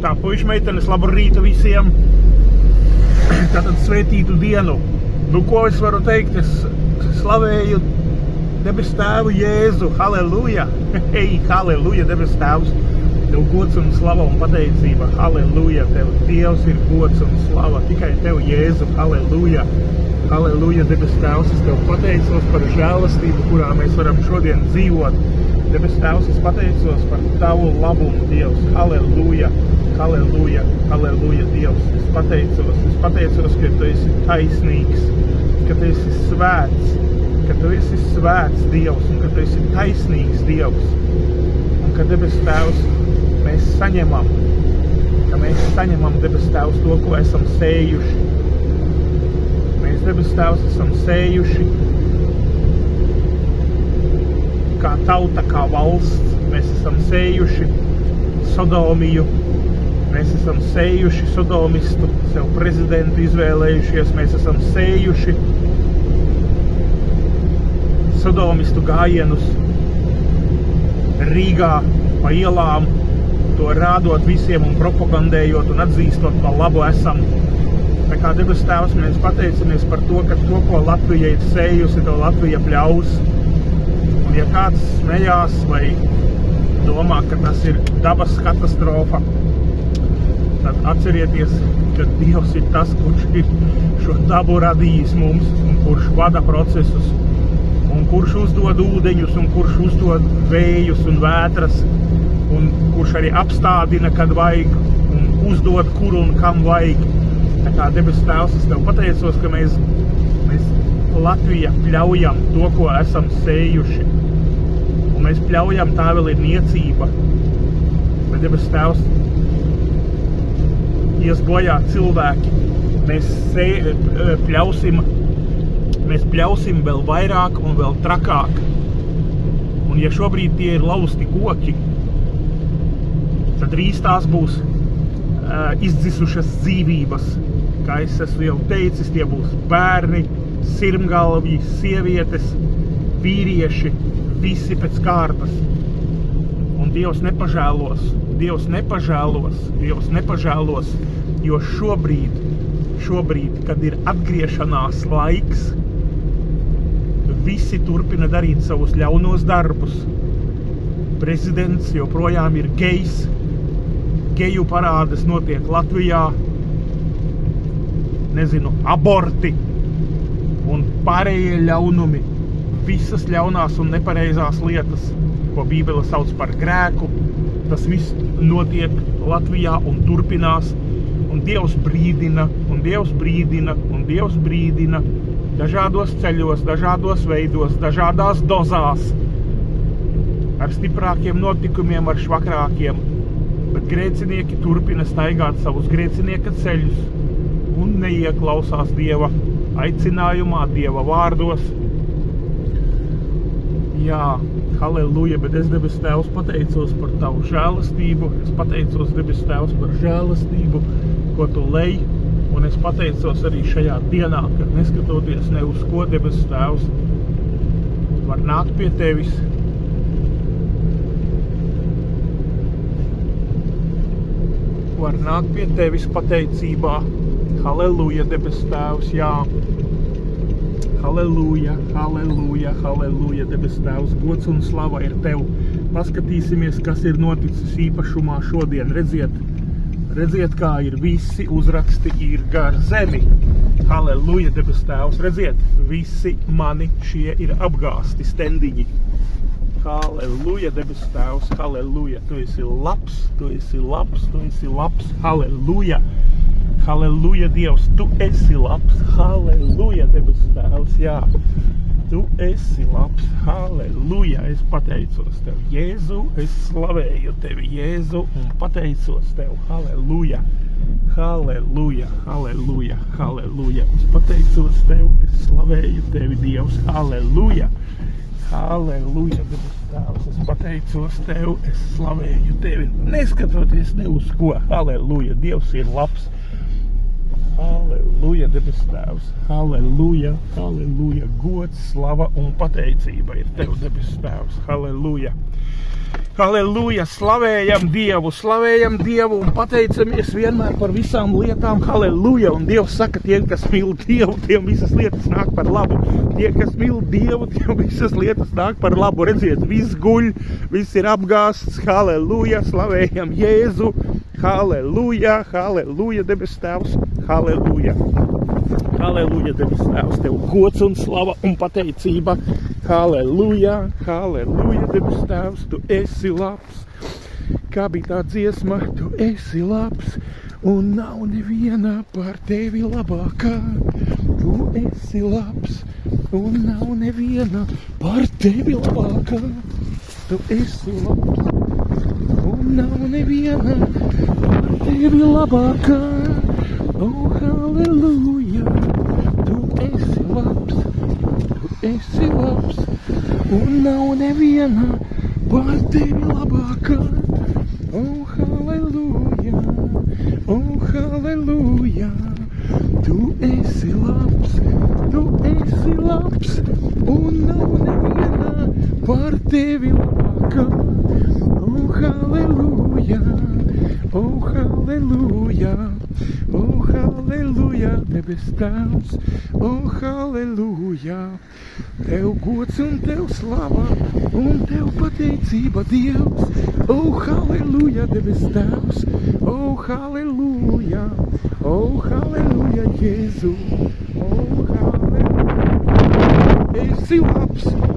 Tā, puiši meitenes, labu rītu visiem. Tātad svētītu dienu. Nu, ko es varu teikt? Es slavēju debes tēvu Jēzu. Halleluja! Hei, halleluja, debes tēvs. Tev gods un slava un pateicība. Halleluja! Tev Dievs ir gods un slava. Tikai Tev Jēzu. Halleluja! Halleluja, debes tēvs. Es Tev pateicos par žēlastību, kurā mēs varam šodien dzīvot. Debes tēvs, es pateicos par Tavu labumu, Dievs. Halleluja! Halleluja! Halleluja, Dievs. Es pateicos, ka Tu esi taisnīgs, ka Tu esi svēts, ka Tu esi svēts, Dievs, un ka Tu esi taisnīgs, Dievs. Un ka, debes tēvs, mēs saņemam, debes tēvs, to, ko esam sējuši. Mēs, debes tēvs, esam sējuši kā tauta, kā valsts. Mēs esam sējuši sodomiju. Mēs esam sējuši sodomistu, sev prezidentu izvēlējušies. Mēs esam sējuši sodomistu gājienus Rīgā pa ielām, to rādot visiem un propagandējot un atzīstot, ka labu esam. Tā kā, debes tēvs, mēs pateicamies par to, ka to, ko Latvija ir sējusi, to Latvija pļaus. Un ja kāds smējās vai domā, ka tas ir dabas katastrofa, tad atcerieties, ka Dievs ir tas, kurš ir šo dabu radījis mums un kurš vada procesus un kurš uzdod ūdeņus un kurš uzdod vējus un vētras un kurš arī apstādina, kad vajag un uzdod, kur un kam vajag. Tā kā, debes tēvs, es Tev pateicos, ka mēs Latvija pļaujam to, ko esam sējuši. Un mēs pļaujam, tā vēl ir niecība. Bet, debes tēvs, ies bojā cilvēki. Mēs pļausim vēl vairāk un vēl trakāk. Un ja šobrīd tie ir lausti koki, tad drīz tās būs izdzisušas dzīvības. Kā es esmu jau teicis, tie būs bērni, sirmgalvji, sievietes, vīrieši, visi pēc kārtas. Un Dievs nepažēlos, jo šobrīd, kad ir atgriešanās laiks, visi turpina darīt savus ļaunos darbus. Prezidents joprojām ir gejs, geju parādes notiek Latvijā, aborti un pārējie ļaunumi, visas ļaunās un nepareizās lietas, ko Bībele sauc par grēku, tas viss notiek Latvijā un turpinās, un Dievs brīdina, dažādos ceļos, dažādos veidos, dažādās dozās, ar stiprākiem notikumiem, ar švakrākiem, bet grēcinieki turpina staigāt savus grēcinieka ceļus un neieklausās Dieva aicinājumā, Dieva vārdos. Jā, halleluja, bet es, debes tēvs, pateicos par Tavu žēlastību, es pateicos, debes tēvs, par žēlastību, ko Tu lej, un es pateicos arī šajā dienā, kad neskatoties ne uz ko, debes tēvs, var nākt pie Tevis, pateicībā. Halleluja, debes tēvs, jā. Halleluja, halleluja, halleluja, debes tēvs, gods un slava ir Tev. Paskatīsimies, kas ir noticis īpašumā šodien. Redziet, kā ir visi uzraksti ir gar zemi. Halleluja, debes tēvs, redziet, visi mani šie ir apgāsti stendiņi. Halleluja, debes tēvs, halleluja, Tu esi labs, halleluja. Halleluja, Dievs, Tu esi labs, halleluja, debes tēvs, jā. Tu esi labs, halleluja, es pateicos Tev, Jēzu, es slavēju Tevi, Jēzu, un pateicos Tev, halleluja, halleluja, halleluja, halleluja, es pateicos Tev, es slavēju Tevi, Dievs, halleluja, halleluja, debes tēvs, es pateicos Tev, es slavēju Tevi, neskatoties ne uz ko, halleluja, Dievs ir labs. Halleluja, debes Tēvs. Halleluja, halleluja. Gods, slava un pateicība ir Tev, debes Tēvs. Halleluja. Halleluja, slavējam Dievu un pateicamies vienmēr par visām lietām. Halleluja, un Dievs saka, tie, kas mīl Dievu, tiem visas lietas nāk par labu. Tie, kas mīl Dievu, tiem visas lietas nāk par labu. Redziet, viss guļ, viss ir apgāsts. Halleluja, slavējam Jēzu. Halleluja, halleluja, debes Tēvs. Halleluja. Halleluja, debes Tēvs, Tev gods un slava un pateicība. Halleluja, halleluja, debes Tēvs, Tu esi labs. Kā bija tā dziesma, Tu esi labs, un nav neviena par Tevi labākā. Tu esi labs, un nav neviena par Tevi labākā. Tu esi labs, un nav neviena par Tevi labākā. Oh, halleluja, Tu esi labs, Tu esi labs, un nav neviena par Tevi labākā. Oh, halleluja, oh, halleluja, Tu esi labs, un nav neviena par Tevi labākā. Oh, halleluja, oh, halleluja, oh, halleluja, debes Tēvs, oh, halleluja. Tev gods un Tev slava, un Tev pateicība, Dievs. Oh, halleluja, debes Tēvs, oh, halleluja, Jēzu. Oh, halleluja, esi labs.